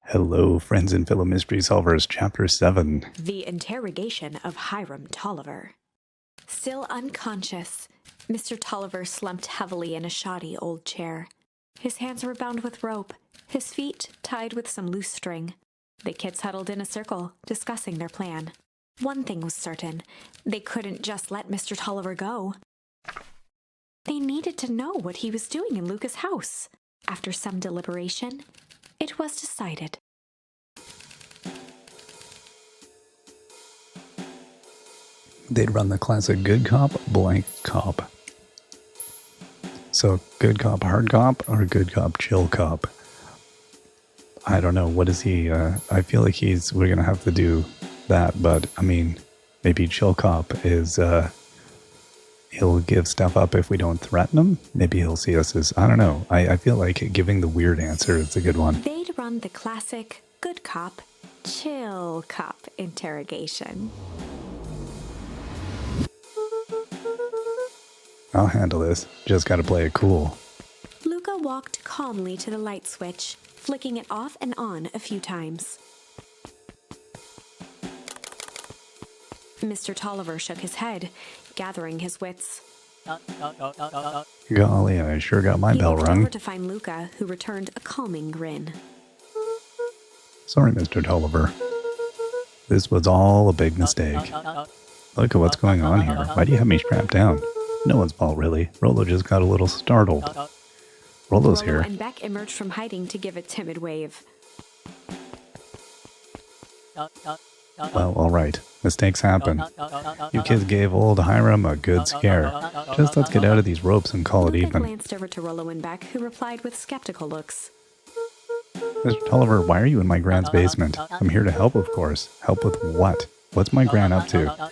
Hello, friends and fellow mystery solvers, Chapter 7. The Interrogation of Hiram Tolliver. Still unconscious, Mr. Tolliver slumped heavily in a shoddy old chair. His hands were bound with rope, his feet tied with some loose string. The kids huddled in a circle, discussing their plan. One thing was certain, they couldn't just let Mr. Tolliver go. They needed to know what he was doing in Luca's house. After some deliberation, it was decided. They'd run the classic good cop, blank cop. So, good cop, hard cop, or good cop, chill cop? I don't know. What is he? I feel like we're going to have to do that, but I mean, maybe chill cop is, he'll give stuff up if we don't threaten him. Maybe he'll see us as, I don't know. I feel like giving the weird answer is a good one. They'd run the classic good cop, chill cop interrogation. I'll handle this. Just gotta play it cool. Luca walked calmly to the light switch, flicking it off and on a few times. Mr. Tolliver shook his head, gathering his wits. Golly, I sure got my bell He looked rung. over to find Luca, who returned a calming grin. Sorry, Mr. Tolliver. This was all a big mistake. Look at what's going on here. Why do you have me strapped down? No one's fault, really. Rollo just got a little startled. Rollo's Rollo here. and Beck emerged from hiding to give a timid wave. Well, alright. Mistakes happen. You kids gave old Hiram a good scare. Just let's get out of these ropes and call it Luca even. glanced over to Rollo and Beck, who replied with skeptical looks. Mr. Tolliver, why are you in my grand's basement? I'm here to help, of course. Help with what? What's my gran up to?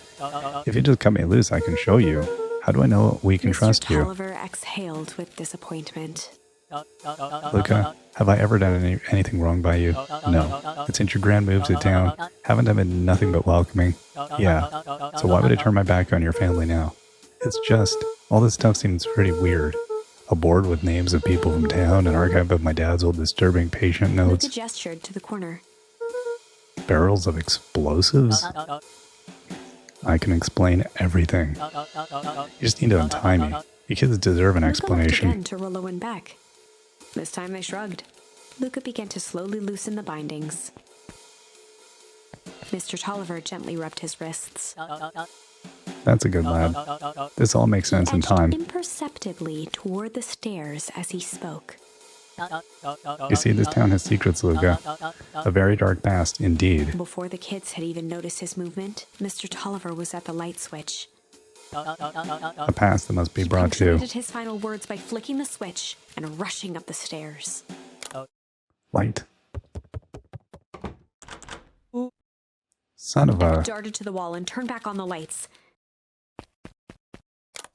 If you just cut me loose, I can show you. How do I know we can trust you? Mr. Tolliver exhaled with disappointment. Luca, have I ever done anything wrong by you? No. But since your grand moved to town, haven't I been nothing but welcoming? Yeah. So why would I turn my back on your family now? It's just, all this stuff seems pretty weird. A board with names of people from town, an archive of my dad's old disturbing patient notes. Luca gestured to the corner. Barrels of explosives? I can explain everything. You just need to untie me. You kids deserve an Luca explanation. looked again to Rollo and Beck. This time they shrugged. Luca began to slowly loosen the bindings. Mr. Tolliver gently rubbed his wrists. That's a good lad. This all makes sense in time. Edged imperceptibly toward the stairs as he spoke. You see, this town has secrets, Luca. A very dark past, indeed. Before the kids had even noticed his movement, Mr. Tolliver was at the light switch. A past that must be brought to. Punctuated his final words by flicking the switch and rushing up the stairs. Light. Son of Beck a... darted to the wall and turned back on the lights.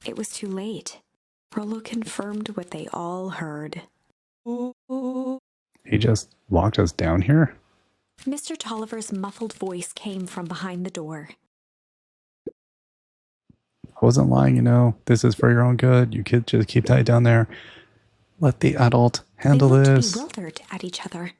It was too late. Rollo confirmed what they all heard. He just walked us down here? Mr. Tolliver's muffled voice came from behind the door. I wasn't lying, you know. This is for your own good. You kids just keep tight down there. Let the adult handle They looked this. bewildered at each other.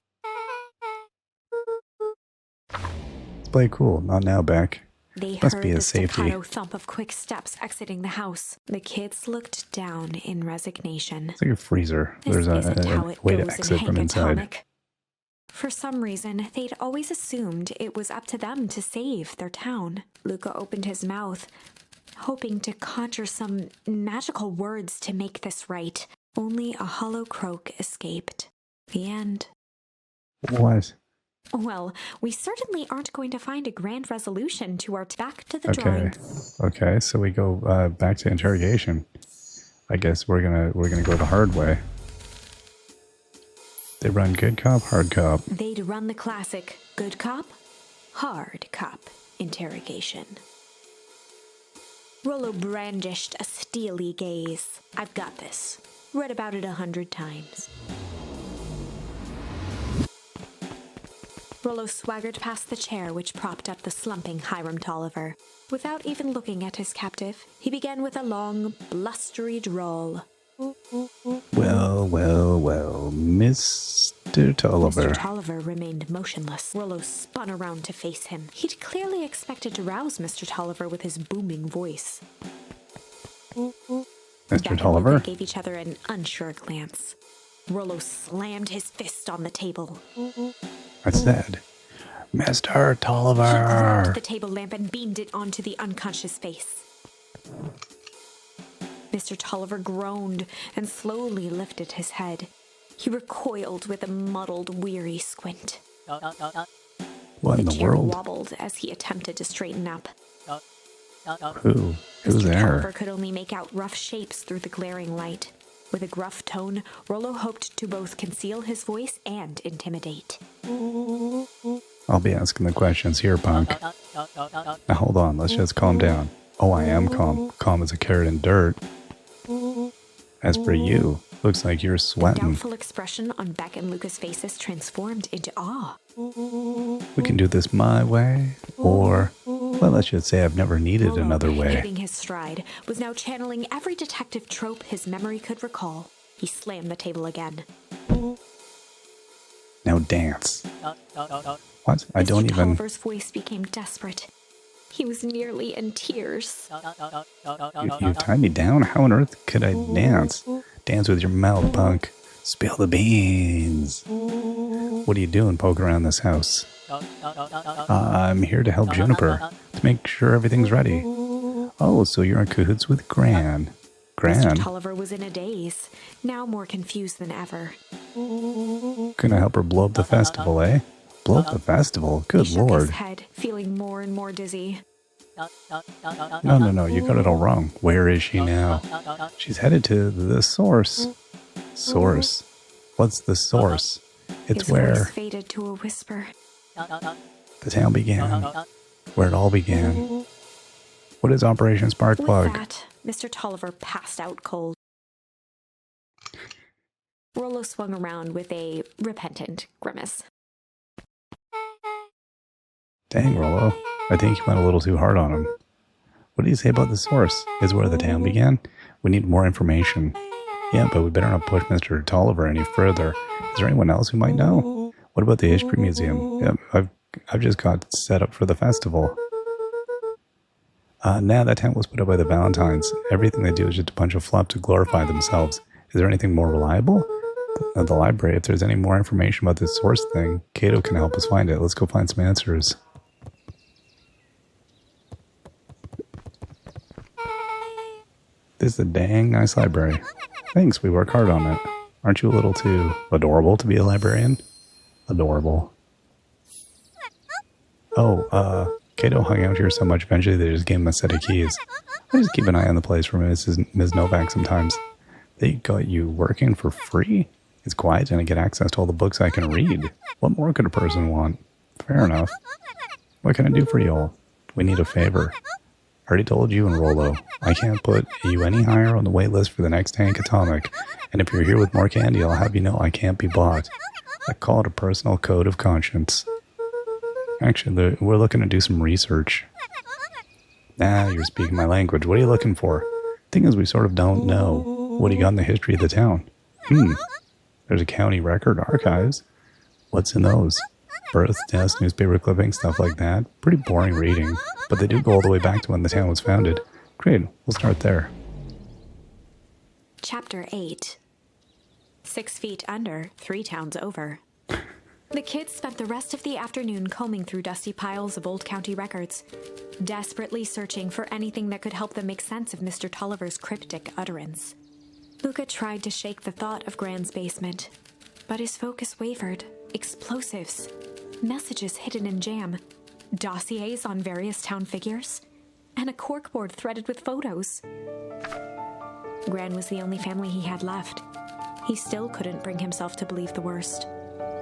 Let's play it cool. Not now, Beck. They Must heard be a the safety. staccato thump of quick steps exiting the house. The kids looked down in resignation. It's like a freezer. This There's isn't how a it way to goes exit in from inside. Hankatonic. For some reason, they'd always assumed it was up to them to save their town. Luca opened his mouth, hoping to conjure some magical words to make this right. Only a hollow croak escaped. The end. What? Well, we certainly aren't going to find a grand resolution to our back to the Okay. drawing. Okay, so we go back to interrogation. I guess we're gonna go the hard way. They run good cop, hard cop. They'd run the classic good cop, hard cop interrogation. Rollo brandished a steely gaze. I've got this. Read about it 100 times. Rollo swaggered past the chair which propped up the slumping Hiram Tolliver. Without even looking at his captive, he began with a long, blustery drawl. Well, Mr. Mr. Tolliver. Mr. Tolliver remained motionless. Rollo spun around to face him. He'd clearly expected to rouse Mr. Tolliver with his booming voice. Mr. Tolliver? They gave each other an unsure glance. Rollo slammed his fist on the table. I said, Mr. Tolliver! He grabbed the table lamp and beamed it onto the unconscious face. Mr. Tolliver groaned and slowly lifted his head. He recoiled with a muddled, weary squint. What in the chair world? Wobbled as he attempted to straighten up. Who's Mr. there? Tolliver could only make out rough shapes through the glaring light. With a gruff tone, Rollo hoped to both conceal his voice and intimidate. I'll be asking the questions here, punk. Now hold on, let's just calm down. Oh, I am calm. Calm as a carrot in dirt. As for you, looks like you're The sweating. doubtful expression on Beck and Luca's faces transformed into awe. We can do this my way, or, well, let's just say I've never needed Rollo, another way. hitting his stride, was now channeling every detective trope his memory could recall. He slammed the table again. Now dance. What? I don't Mr. even... Tolliver's voice became desperate. He was nearly in tears. You tied me down? How on earth could I dance? Dance with your mouth, punk. Spill the beans. What are you doing poking around this house? I'm here to help Juniper, to make sure everything's ready. Oh, so you're in cahoots with Gran. Gran? Mr. Tolliver was in a daze, now more confused than ever. Gonna help her blow up the festival, eh? Blow up the festival? Good He shook lord. his head, feeling more and more dizzy. No, you got it all wrong. Where is she now? She's headed to the source. Source? What's the source? It's His where voice faded to a whisper. the town began. Where it all began. What is Operation With Sparkplug? that, Mr. Tolliver passed out cold. Rollo swung around with a repentant grimace. Dang, Rollo. I think you went a little too hard on him. What do you say about the source? Is where the town began? We need more information. Yeah, but we better not push Mr. Tolliver any further. Is there anyone else who might know? What about the History Museum? Yeah, I've just got set up for the festival. That tent was put up by the Valentines. Everything they do is just a bunch of fluff to glorify themselves. Is there anything more reliable? At the library, if there's any more information about this source thing, Cato can help us find it. Let's go find some answers. This is a dang nice library. Thanks, we work hard on it. Aren't you a little too adorable to be a librarian? Adorable. Oh, Cato hung out here so much, eventually they just gave him a set of keys. I just keep an eye on the place for Ms. Novak sometimes. They got you working for free? It's quiet and I get access to all the books I can read. What more could a person want? Fair enough. What can I do for you all? We need a favor. I already told you and Rollo, I can't put you any higher on the wait list for the next Tank Atomic, and if you're here with more candy, I'll have you know I can't be bought. I call it a personal code of conscience. Actually, we're looking to do some research. You're speaking my language. What are you looking for? Thing is, we sort of don't know. What do you got in the history of the town? There's a county record archives. What's in those? Births, deaths, newspaper clippings, stuff like that. Pretty boring reading, but they do go all the way back to when the town was founded. Great, we'll start there. Chapter 8. 6 feet under, 3 towns over. The kids spent the rest of the afternoon combing through dusty piles of old county records, desperately searching for anything that could help them make sense of Mr. Tolliver's cryptic utterance. Luca tried to shake the thought of Gran's basement, but his focus wavered. Explosives, messages hidden in jam, dossiers on various town figures, and a corkboard threaded with photos. Gran was the only family he had left. He still couldn't bring himself to believe the worst.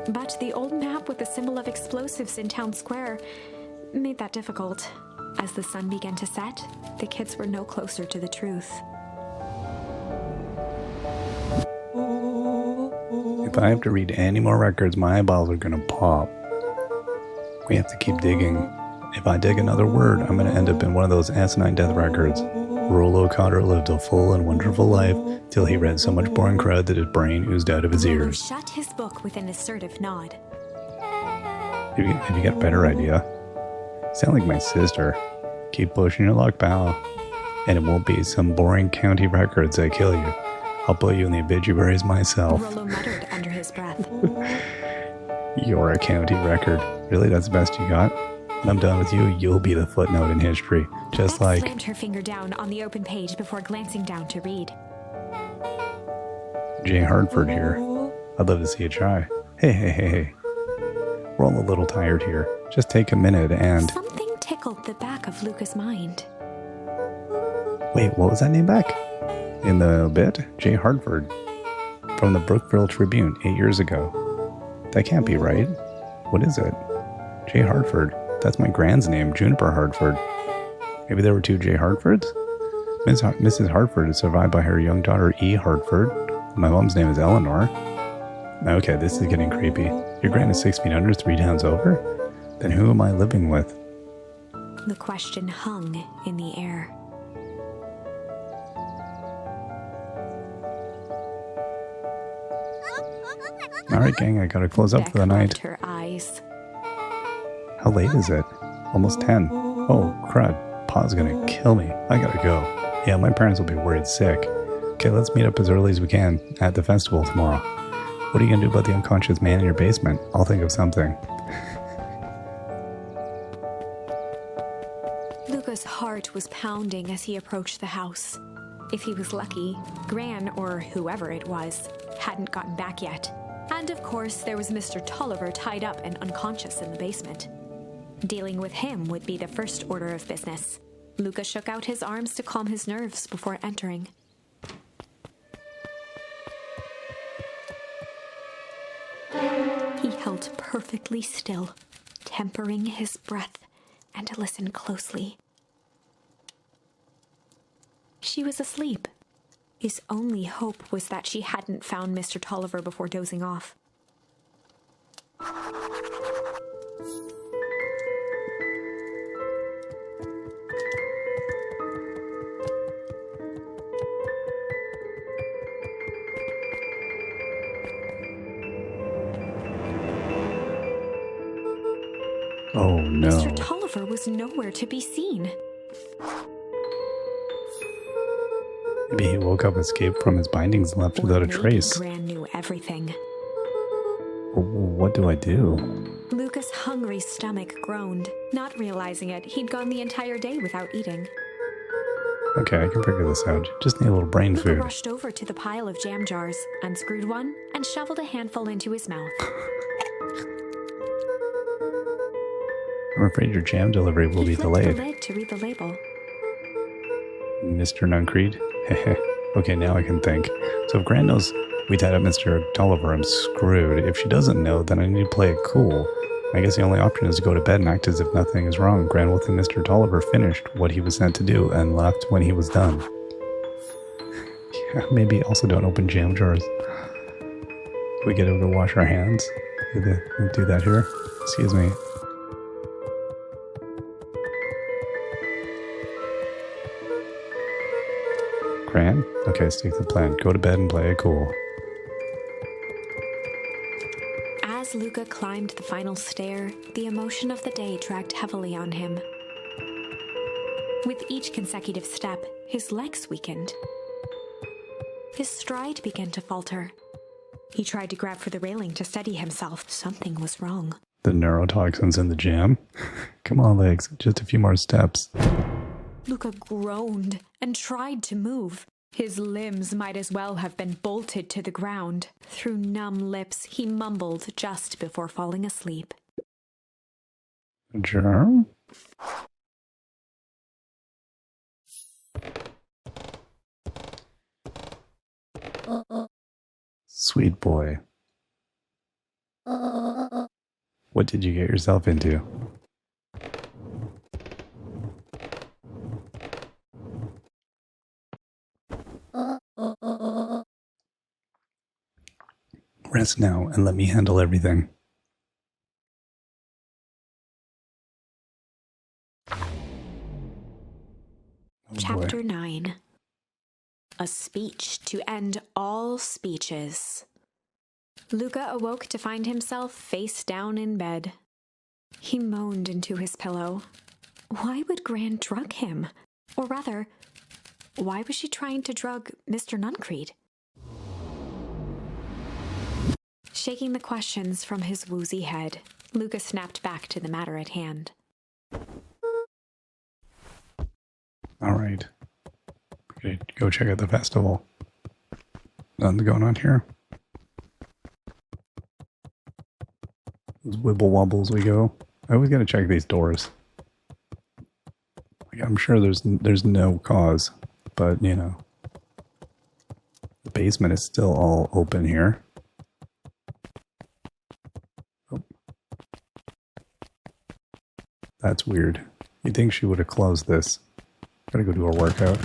But the old map with the symbol of explosives in town square made that difficult. As the sun began to set, the kids were no closer to the truth. If I have to read any more records, my eyeballs are gonna pop. We have to keep digging. If I dig another word, I'm gonna end up in one of those asinine death records. Rollo Cotter lived a full and wonderful life till he read so much boring crud that his brain oozed out of his Rollo ears. shut his book with an assertive nod. Have you got a better idea? You sound like my sister. Keep pushing your luck, pal. And it won't be some boring county records that kill you. I'll put you in the obituaries myself. Rollo muttered under his breath. You're a county record. Really, that's the best you got? When I'm done with you, you'll be the footnote in history. Just Beth like... slammed her finger down on the open page before glancing down to read. Jay Hartford here. I'd love to see you try. Hey. We're all a little tired here. Just take a minute and... Something tickled the back of Luca's mind. Wait, what was that name back? In the bit? Jay Hartford. From the Brookville Tribune 8 years ago. That can't be right. What is it? Jay Hartford. That's my grand's name, Juniper Hartford. Maybe there were two Jay Hartfords? Mrs. Hartford is survived by her young daughter E. Hartford. My mom's name is Eleanor. Okay, this is getting creepy. Your grand is 6 feet under, 3 towns over? Then who am I living with? The question hung in the air. Alright, gang, I gotta close up Beck for the night. rubbed her eyes. How late is it? Almost 10. Oh, crud. Pa's gonna kill me. I gotta go. Yeah, my parents will be worried sick. Okay, let's meet up as early as we can at the festival tomorrow. What are you gonna do about the unconscious man in your basement? I'll think of something. Luca's heart was pounding as he approached the house. If he was lucky, Gran, or whoever it was, hadn't gotten back yet. And of course, there was Mr. Tolliver tied up and unconscious in the basement. Dealing with him would be the first order of business. Luca shook out his arms to calm his nerves before entering. He held perfectly still, tempering his breath, and listened closely. She was asleep. His only hope was that she hadn't found Mr. Tolliver before dozing off. Oh no. Mr. Tolliver was nowhere to be seen. Maybe he woke up, escaped from his bindings, and left without a trace. Gran knew everything. What do I do? Luca's hungry stomach groaned. Not realizing it, he'd gone the entire day without eating. Okay, I can figure this out. Just need a little brain Luca food. rushed over to the pile of jam jars, unscrewed one, and shoveled a handful into his mouth. I'm afraid your jam delivery will He be flipped delayed. the lid to read the label. Mr. Nuncreed? Okay, now I can think. So if Gran knows we tied up Mr. Tolliver, I'm screwed. If she doesn't know, then I need to play it cool. I guess the only option is to go to bed and act as if nothing is wrong. Gran will think Mr. Tolliver finished what he was sent to do and left when he was done. Yeah, maybe also don't open jam jars. We get over to wash our hands. We'll do that here. Excuse me. Gran? Okay, stick to the plan. Go to bed and play it cool. As Luca climbed the final stair, the emotion of the day dragged heavily on him. With each consecutive step, his legs weakened. His stride began to falter. He tried to grab for the railing to steady himself. Something was wrong. The neurotoxins in the jam? Come on, legs. Just a few more steps. Luca groaned and tried to move. His limbs might as well have been bolted to the ground. Through numb lips, he mumbled just before falling asleep. Germ? Sweet boy. What did you get yourself into? Rest now and let me handle everything. Oh, Chapter boy. 9. A speech to end all speeches. Luca awoke to find himself face down in bed. He moaned into his pillow. Why would Gran drug him? Or rather, why was she trying to drug Mr. Nuncreed? Shaking the questions from his woozy head, Luca snapped back to the matter at hand. All right. Okay, go check out the festival. Nothing going on here. Those wibble wobbles we go. I always gotta check these doors. Like, I'm sure there's no cause, but you know, the basement is still all open here. Oh. That's weird. You'd think she would have closed this. Gotta go do a workout.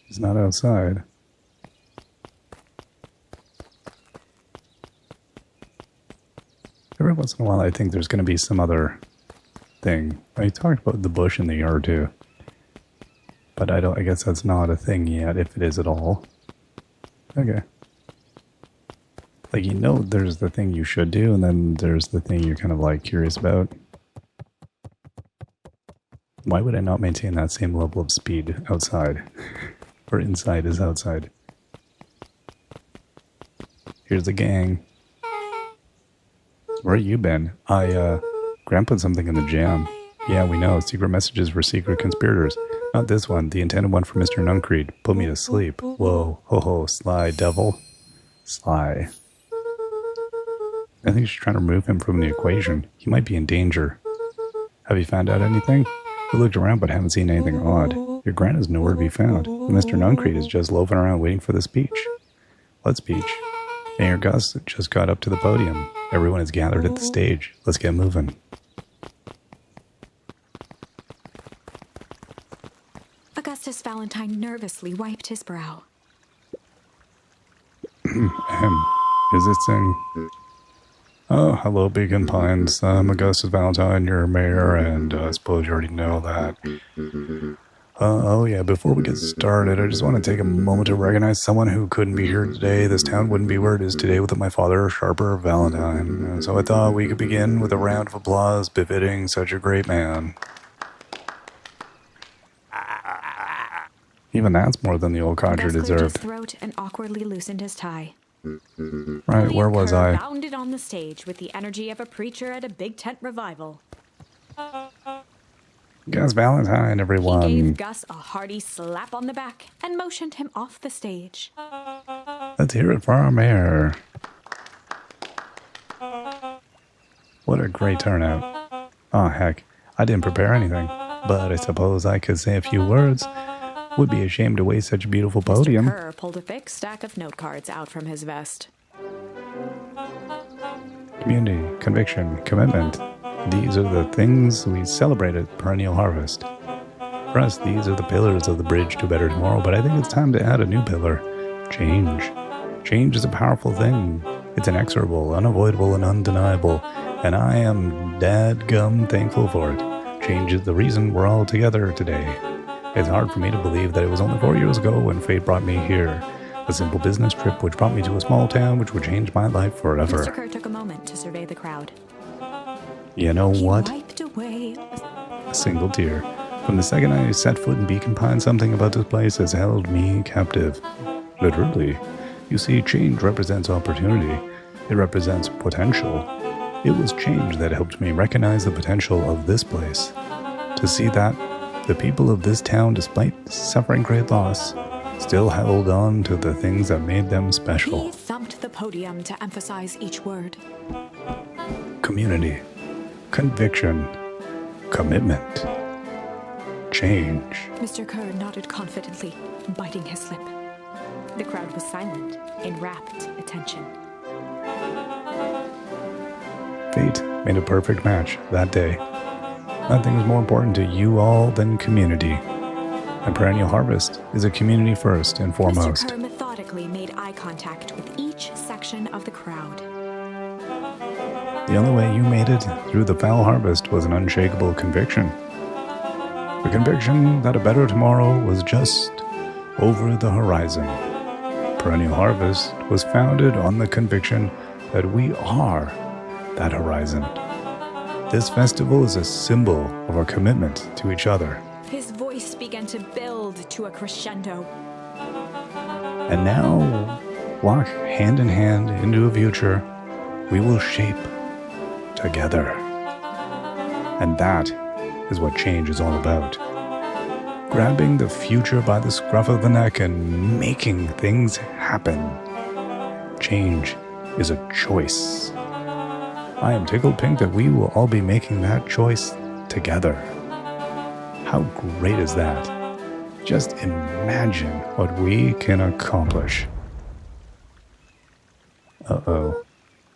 He's not outside. Every once in a while I think there's going to be some other thing. I talked about the bush in the yard too. But I guess that's not a thing yet, if it is at all. Okay. Like, you know, there's the thing you should do, and then there's the thing you're kind of like curious about. Why would I not maintain that same level of speed outside? Or inside is outside. Here's the gang. Where you been? Gran put something in the jam. Yeah, we know. Secret messages for secret conspirators. Not this one. The intended one for Mr. Nuncreed. Put me to sleep. Whoa. Ho ho. Sly devil. Sly. I think she's trying to remove him from the equation. He might be in danger. Have you found out anything? We looked around but haven't seen anything odd. Your Gran is nowhere to be found. And Mr. Nuncreed is just loafing around waiting for the speech. What speech? Mayor Gus just got up to the podium. Everyone is gathered at the stage. Let's get moving. Augustus Valentine nervously wiped his brow. Is this thing? Oh, hello, Beacon Pines. I'm Augustus Valentine, your mayor, and I suppose you already know that. Oh yeah, before we get started, I just want to take a moment to recognize someone who couldn't be here today. This town wouldn't be where it is today without my father, Sharper Valentine. So I thought we could begin with a round of applause befitting such a great man. Even that's more than the old codger Gus cleared his deserved. throat and awkwardly loosened his tie. Right, where was I? Bounded on the stage with the energy of a preacher at a big tent revival. Gus Valentine, He everyone. gave Gus a hearty slap on the back and motioned him off the stage. Let's hear it for our mayor. What a great turnout. Oh, heck. I didn't prepare anything, but I suppose I could say a few words. Would be ashamed to waste such a beautiful podium. Mr. Kerr pulled a thick stack of note cards out from his vest. Community, conviction, commitment. These are the things we celebrate at Perennial Harvest. For us, these are the pillars of the bridge to a better tomorrow, but I think it's time to add a new pillar. Change. Change is a powerful thing. It's inexorable, unavoidable, and undeniable, and I am dadgum thankful for it. Change is the reason we're all together today. It's hard for me to believe that it was only 4 years ago when fate brought me here. A simple business trip which brought me to a small town which would change my life forever. Mr. Kerr took a moment to survey the crowd. You know what? He wiped away A single tear. From the second I set foot in Beacon Pine, something about this place has held me captive. Literally. You see, change represents opportunity. It represents potential. It was change that helped me recognize the potential of this place. To see that the people of this town, despite suffering great loss, still held on to the things that made them special. He thumped the podium to emphasize each word. Community, conviction, commitment, change. Mr. Kerr nodded confidently, biting his lip. The crowd was silent, in rapt attention. Fate made a perfect match that day. Nothing was more important to you all than community. And Perennial Harvest is a community first and foremost. Mr. Kerr methodically made eye contact with each section of the crowd. The only way you made it through the foul harvest was an unshakable conviction. The conviction that a better tomorrow was just over the horizon. Perennial Harvest was founded on the conviction that we are that horizon. This festival is a symbol of our commitment to each other. His voice began to build to a crescendo. And now, walk hand in hand into a future we will shape together. And that is what change is all about. Grabbing the future by the scruff of the neck and making things happen. Change is a choice. I am tickled pink that we will all be making that choice together. How great is that? Just imagine what we can accomplish. Uh-oh.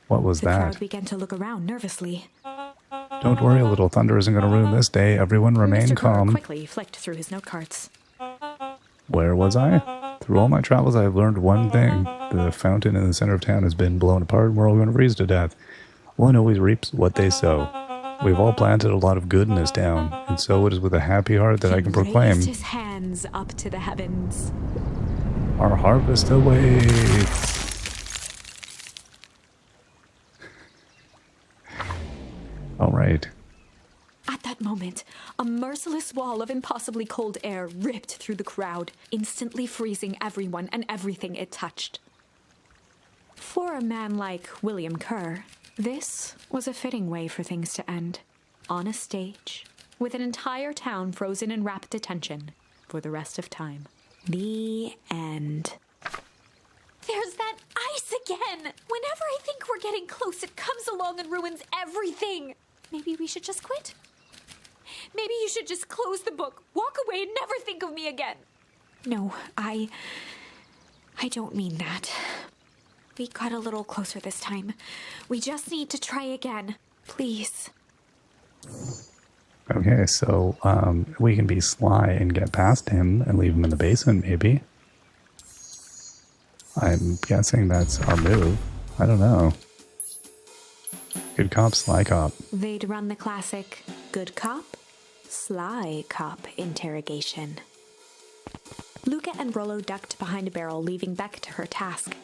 What was The that? crowd began to look around nervously. Don't worry, a little thunder isn't going to ruin this day. Everyone remain Mr. Kerr calm. quickly flicked through his note cards. Where was I? Through all my travels, I have learned one thing. The fountain in the center of town has been blown apart and we're all going to freeze to death. One always reaps what they sow. We've all planted a lot of good in this town, and so it is with a happy heart that I can proclaim Raised his hands up to the heavens. our harvest awaits. All right. At that moment, a merciless wall of impossibly cold air ripped through the crowd, instantly freezing everyone and everything it touched. For a man like William Kerr, this was a fitting way for things to end. On a stage, with an entire town frozen in rapt attention for the rest of time. The end. There's that ice again! Whenever I think we're getting close, it comes along and ruins everything! Maybe we should just quit? Maybe you should just close the book, walk away, and never think of me again. No, I don't mean that. We got a little closer this time. We just need to try again. Please. Okay, so we can be sly and get past him and leave him in the basement, maybe. I'm guessing that's our move. I don't know. Good cop, sly cop. They'd run the classic good cop, sly cop interrogation. Luca and Rollo ducked behind a barrel, leaving Beck to her task.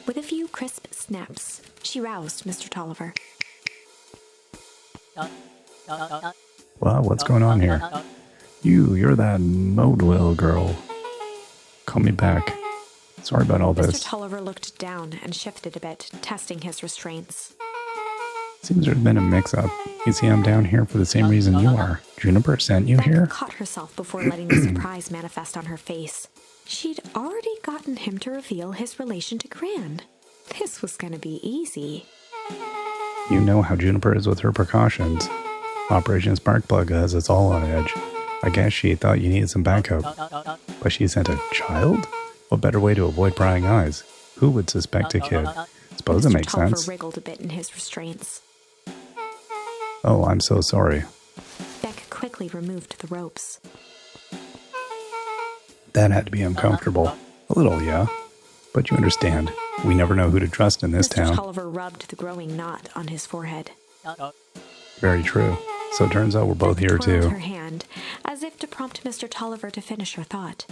With a few crisp snaps, she roused Mr. Tolliver. Well, what's going on here? You're that Modwell girl. Call me back. Sorry about all Mr. this. Tolliver looked down and shifted a bit, testing his restraints. Seems there's been a mix-up. You see, I'm down here for the same reason you are. Juniper sent you Beck here? caught herself before letting the surprise manifest on her face. She'd already gotten him to reveal his relation to Gran. This was going to be easy. You know how Juniper is with her precautions. Operation Sparkplug has us all on edge. I guess she thought you needed some backup. But she sent a child? What better way to avoid prying eyes? Who would suspect a kid? Suppose it Mr. makes Tolliver sense. wriggled a bit in his restraints. Oh, I'm so sorry. Beck quickly removed the ropes. That had to be uncomfortable. A little, yeah. But you understand. We never know who to trust in this Mr. town. Tolliver rubbed the growing knot on his forehead. Very true. So it turns out we're both Beck here twirled too. her hand, as if to prompt Mr. Tolliver to finish her thought.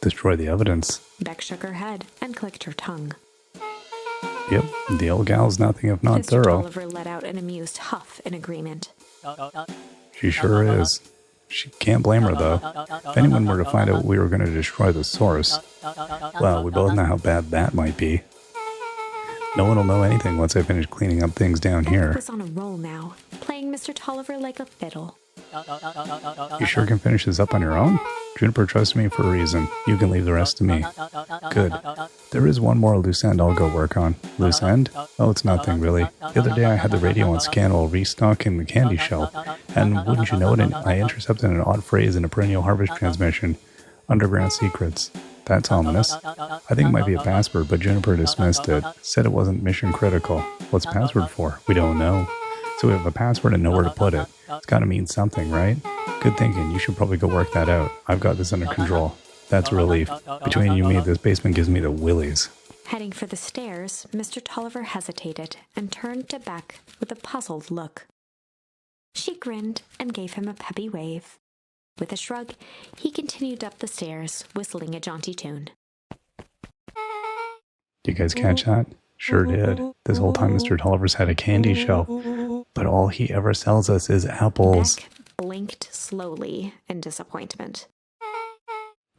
Destroy the evidence. Beck shook her head and clicked her tongue. Yep, the old gal's nothing if not Mr. thorough. Tolliver let out an amused huff in agreement. She sure is. She can't blame her, though. If anyone were to find out we were going to destroy the source, well, we both know how bad that might be. No one will know anything once I finish cleaning up things down Beck here. was on a roll now, playing Mr. Tolliver like a fiddle. You sure can finish this up on your own? Juniper trusts me for a reason. You can leave the rest to me. Good. There is one more loose end I'll go work on. Loose end? Oh, it's nothing, really. The other day I had the radio on scan while restocking the candy shelf. And wouldn't you know it, I intercepted an odd phrase in a perennial harvest transmission. Underground secrets. That's ominous. I think it might be a password, but Juniper dismissed it. Said it wasn't mission critical. What's password for? We don't know. So we have a password and nowhere to put it. It's got to mean something, right? Good thinking. You should probably go work that out. I've got this under control. That's a relief. Between you and me, this basement gives me the willies. Heading for the stairs, Mr. Tolliver hesitated and turned to Beck with a puzzled look. She grinned and gave him a peppy wave. With a shrug, he continued up the stairs, whistling a jaunty tune. Do you guys catch that? Sure did. This whole time Mr. Tolliver's had a candy shelf, but all he ever sells us is apples. Beck blinked slowly in disappointment.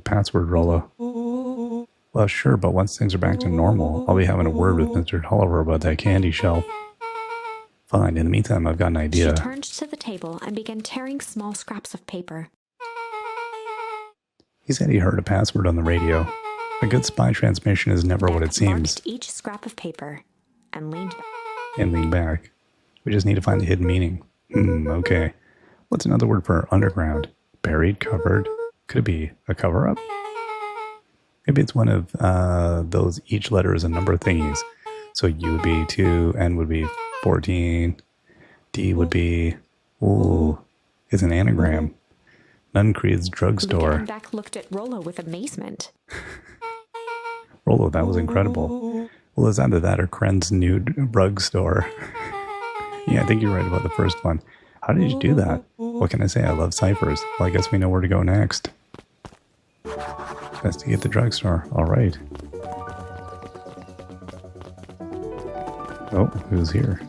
Password, Rollo. Well, sure, but once things are back to normal, I'll be having a word with Mr. Tolliver about that candy shelf. Fine, in the meantime, I've got an idea. She turned to the table and began tearing small scraps of paper. He said he heard a password on the radio. A good spy transmission is never what it seems. Marked each scrap of paper and leaned back. We just need to find the hidden meaning. Okay. What's another word for underground? Buried, covered? Could it be a cover-up? Maybe it's one of those each letter is a number thingies. So U would be 2, N would be 14, D would be, is an anagram. Nuncreed's drugstore. Beck looked at Rollo with amazement. Rollo, that was incredible. Well, it's either that or Kren's new drugstore. Yeah, I think you're right about the first one. How did you do that? What can I say? I love ciphers. Well, I guess we know where to go next. Investigate the drugstore. All right. Oh, who's here?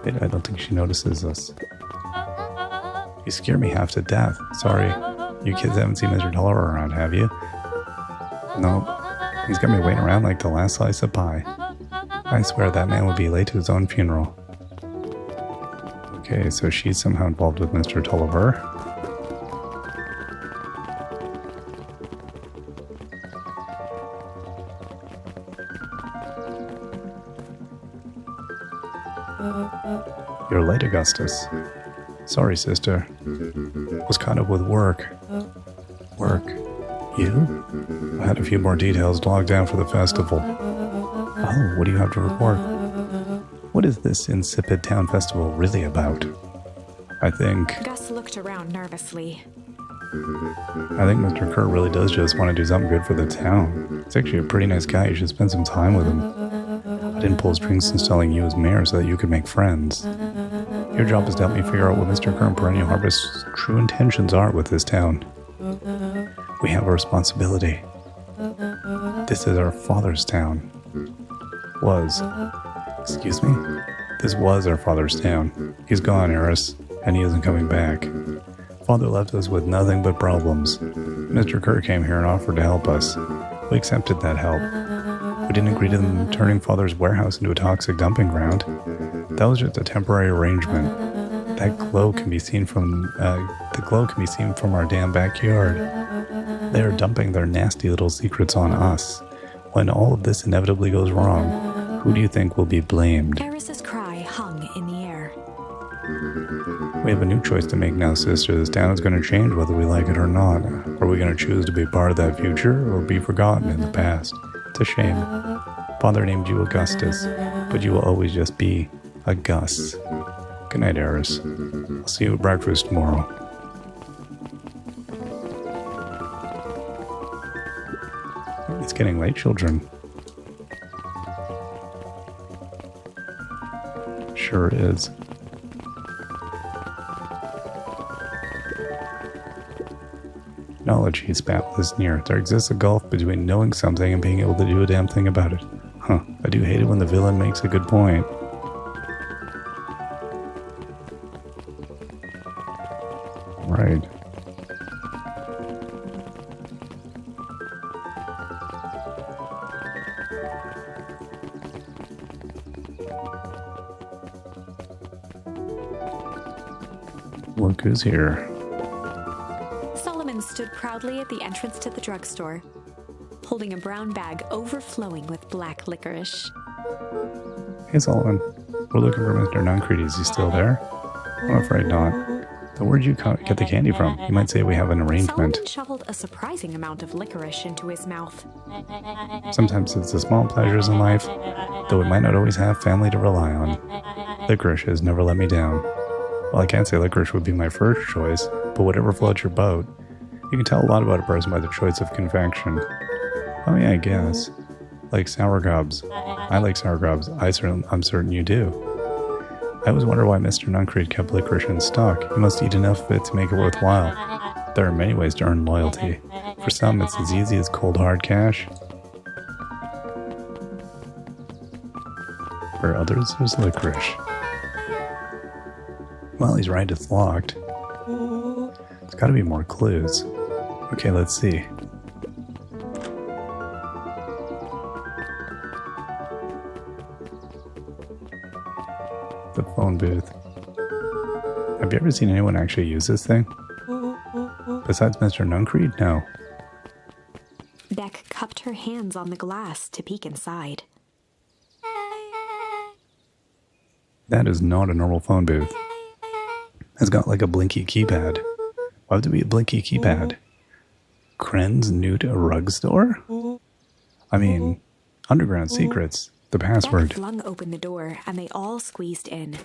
Wait, I don't think she notices us. You scare me half to death. Sorry. You kids haven't seen Mr. Tolliver around, have you? No. He's got me waiting around like the last slice of pie. I swear that man would be late to his own funeral. Okay, so she's somehow involved with Mr. Tolliver. You're late, Augustus. Sorry, sister. Was caught up with work. Work? You? I had a few more details logged down for the festival. Oh, what do you have to report? What is this insipid town festival really about? I think looked around nervously. I think Mr. Kerr really does just want to do something good for the town. He's actually a pretty nice guy. You should spend some time with him. I didn't pull strings installing you as mayor so that you could make friends. Your job is to help me figure out what Mr. Kerr and Perennial Harvest's true intentions are with this town. We have a responsibility. This is our father's town. Excuse me? This was our father's town. He's gone, Eris, and he isn't coming back. Father left us with nothing but problems. Mr. Kerr came here and offered to help us. We accepted that help. We didn't agree to them turning Father's warehouse into a toxic dumping ground. That was just a temporary arrangement. That glow can be seen from our damn backyard. They are dumping their nasty little secrets on us. When all of this inevitably goes wrong, who do you think will be blamed? Eris's cry hung in the air. We have a new choice to make now, sister. This town is going to change whether we like it or not. Are we going to choose to be part of that future or be forgotten in the past? It's a shame. Father named you Augustus, but you will always just be a Gus. Good night, Eris. I'll see you at breakfast tomorrow. It's getting late, children. Sure is. Knowledge, he spat with a sneer. There exists a gulf between knowing something and being able to do a damn thing about it. I do hate it when the villain makes a good point. Right. Look who's here. Solomon stood proudly at the entrance to the drugstore, holding a brown bag overflowing with black licorice. Hey, Solomon. We're looking for Mr. Nuncreed. Is he still there? I'm afraid not. Then where'd you get the candy from? You might say we have an arrangement. Solomon shoveled a surprising amount of licorice into his mouth. Sometimes it's the small pleasures in life, though we might not always have family to rely on. Licorice has never let me down. Well, I can't say licorice would be my first choice, but whatever floats your boat. You can tell a lot about a person by the choice of confection. Oh yeah, I guess. Like sour grubs. I like sour grubs. I'm certain you do. I always wonder why Mr. Nuncreed kept licorice in stock. He must eat enough of it to make it worthwhile. There are many ways to earn loyalty. For some, it's as easy as cold hard cash. For others, there's licorice. Well, he's right, it's locked. There's gotta be more clues. Okay, let's see. The phone booth. Have you ever seen anyone actually use this thing? Besides Mr. Nuncreed? No. Beck cupped her hands on the glass to peek inside. That is not a normal phone booth. It's got like a blinky keypad. Why would it be a blinky keypad? Kren's Newt Rug Store? I mean, Underground Secrets. The password. Beck flung open the door, and they all squeezed in.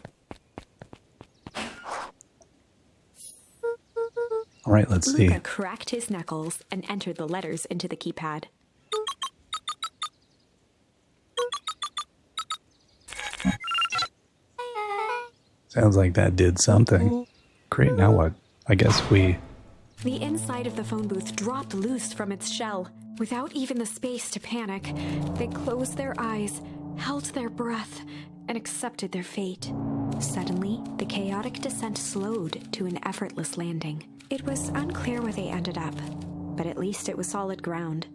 All right, let's see. Luca cracked his knuckles and entered the letters into the keypad. Sounds like that did something. Great, now what? I guess we... The inside of the phone booth dropped loose from its shell. Without even the space to panic, they closed their eyes, held their breath, and accepted their fate. Suddenly, the chaotic descent slowed to an effortless landing. It was unclear where they ended up, but at least it was solid ground.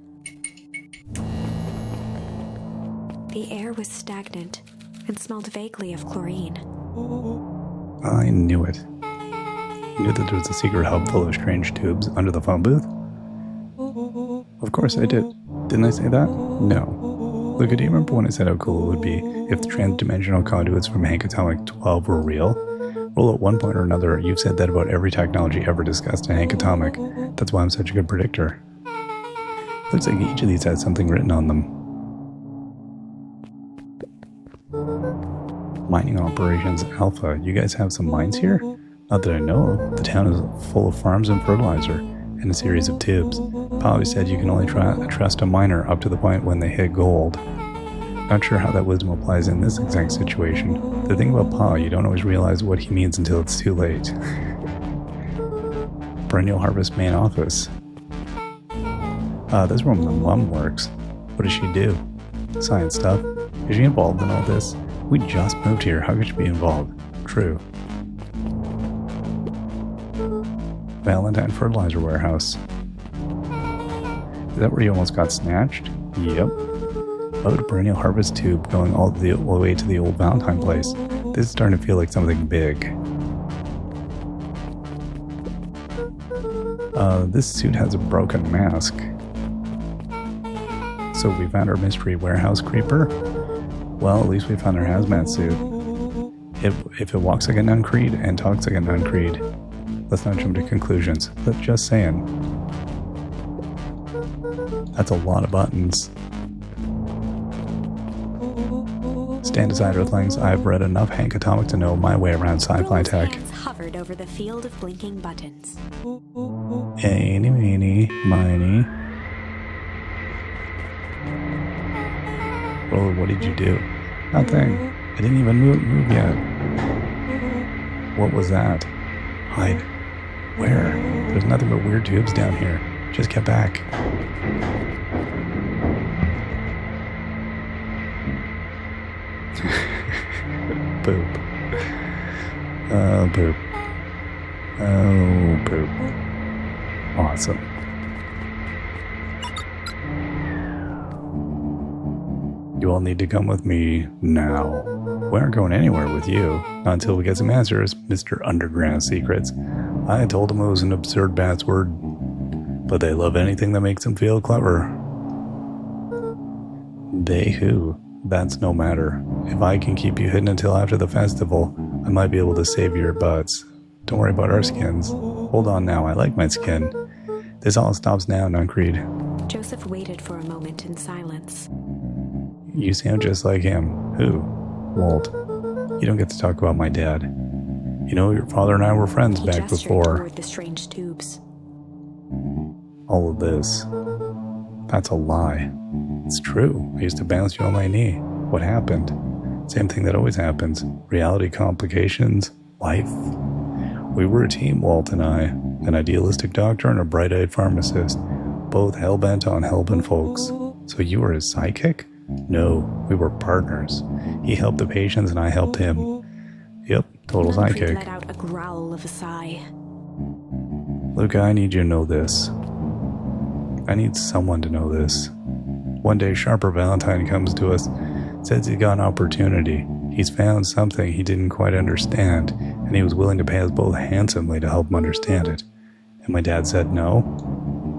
The air was stagnant and smelled vaguely of chlorine. I knew it. You knew that there was a secret hub full of strange tubes under the phone booth? Of course I did. Didn't I say that? No. Luca, do you remember when I said how cool it would be if the transdimensional conduits from Hank Atomic 12 were real? Well, at one point or another, you've said that about every technology ever discussed in Hank Atomic. That's why I'm such a good predictor. Looks like each of these has something written on them. Mining Operations Alpha. You guys have some mines here? Not that I know of. The town is full of farms and fertilizer, and a series of tubes. Pa always said you can only trust a miner up to the point when they hit gold. Not sure how that wisdom applies in this exact situation. The thing about Pa, you don't always realize what he means until it's too late. Perennial Harvest main office. That's where my mom works. What does she do? Science stuff. Is she involved in all this? We just moved here. How could she be involved? True. Valentine Fertilizer Warehouse. Is that where you almost got snatched? Yep. Oh, the perennial harvest tube going all the way to the old Valentine place. This is starting to feel like something big. This suit has a broken mask. So we found our mystery warehouse creeper? Well, at least we found our hazmat suit. If it walks like a Nuncreed and talks like a Nuncreed, let's not jump to conclusions. But just saying. That's a lot of buttons. Stand aside, Earthlings. I've read enough Hank Atomic to know my way around sci-fi tech. Hands hovered over the field of blinking buttons. Eeny, meeny, miny. Roller, what did you do? Nothing. I didn't even move yet. What was that? Hide. Where? There's nothing but weird tubes down here. Just get back. Poop. Oh, poop. Oh, poop. Awesome. You all need to come with me now. We aren't going anywhere with you, not until we get some answers, Mr. Underground Secrets. I told them it was an absurd password, but they love anything that makes them feel clever. They who? That's no matter. If I can keep you hidden until after the festival, I might be able to save your butts. Don't worry about our skins. Hold on now, I like my skin. This all stops now, Nuncreed. Joseph waited for a moment in silence. You sound just like him. Who? Walt. You don't get to talk about my dad. You know, your father and I were friends He back gestured before toward the strange tubes. all of this. That's a lie. It's true. I used to bounce you on my knee. What happened? Same thing that always happens. Reality complications. Life. We were a team, Walt and I. An idealistic doctor and a bright-eyed pharmacist. Both hell-bent on helping folks. So you were his sidekick? No, we were partners. He helped the patients and I helped him. Yep, total Nunnery sidekick. let out a growl of a sigh. Luca, I need you to know this. I need someone to know this. One day, Sharper Valentine comes to us, says he got an opportunity. He's found something he didn't quite understand, and he was willing to pay us both handsomely to help him understand it. And my dad said no.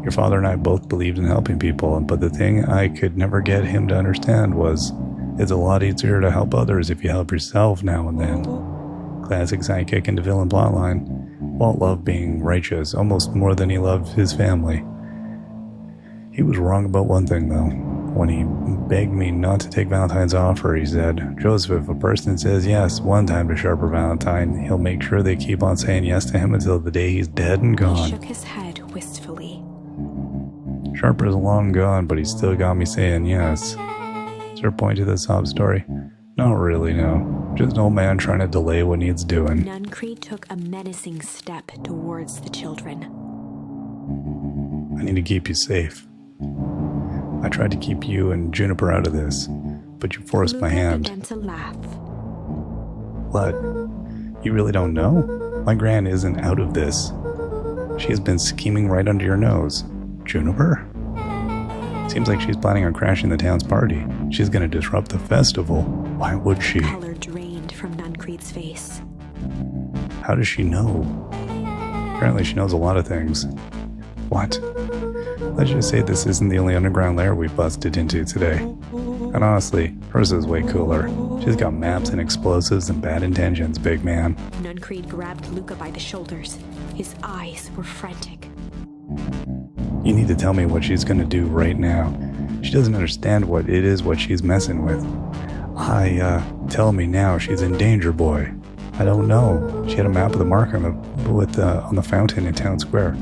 Your father and I both believed in helping people, but the thing I could never get him to understand was, it's a lot easier to help others if you help yourself now and then. Classic sidekick into villain plotline. Walt loved being righteous almost more than he loved his family. He was wrong about one thing, though. When he begged me not to take Valentine's offer, he said, Joseph, if a person says yes one time to Sharper Valentine, he'll make sure they keep on saying yes to him until the day he's dead and gone. He shook his head wistfully. Sharper's long gone, but he's still got me saying yes. Is there a point to this sob story? Not really, no. Just an old man trying to delay what needs doing. Nuncreed took a menacing step towards the children. I need to keep you safe. I tried to keep you and Juniper out of this, but you forced my Luca hand. began to laugh. What? You really don't know? My gran isn't out of this. She has been scheming right under your nose. Juniper? Seems like she's planning on crashing the town's party. She's gonna disrupt the festival. Why would she? Color drained from Nuncreed's face. How does she know? Apparently she knows a lot of things. What? Let's just say this isn't the only underground lair we've busted into today. And honestly, hers is way cooler. She's got maps and explosives and bad intentions, big man. Nuncreed grabbed Luca by the shoulders. His eyes were frantic. You need to tell me what she's gonna do right now. She doesn't understand what it is what she's messing with. Tell me now she's in danger, boy. I don't know. She had a map of the mark on the fountain in Town Square.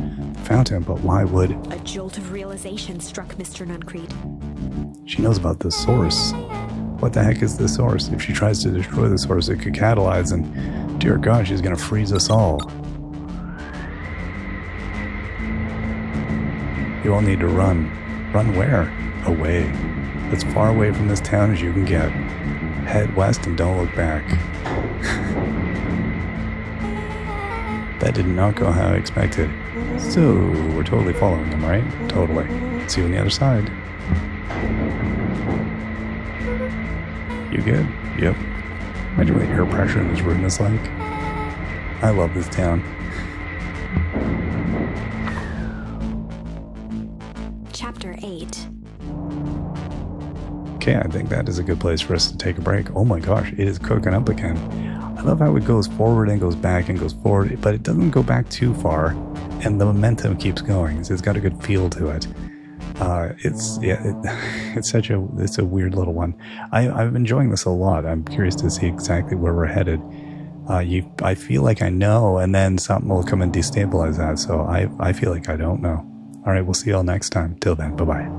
Fountain, but why would... A jolt of realization struck Mr. Nuncreed. She knows about the source. What the heck is the source? If she tries to destroy the source, it could catalyze and, dear God, she's gonna freeze us all. You all need to run. Run where? Away. As far away from this town as you can get. Head west and don't look back. That did not go how I expected. So, we're totally following them, right? Totally. See you on the other side. You good? Yep. Imagine what air pressure in this room is like. I love this town. Chapter 8. Okay, I think that is a good place for us to take a break. Oh my gosh, it is cooking up again. I love how it goes forward and goes back and goes forward, but it doesn't go back too far, and the momentum keeps going. So it's got a good feel to it. It's a weird little one. I'm enjoying this a lot. I'm curious to see exactly where we're headed. I feel like I know, and then something will come and destabilize that. So I feel like I don't know. All right, we'll see y'all next time. Till then, bye bye.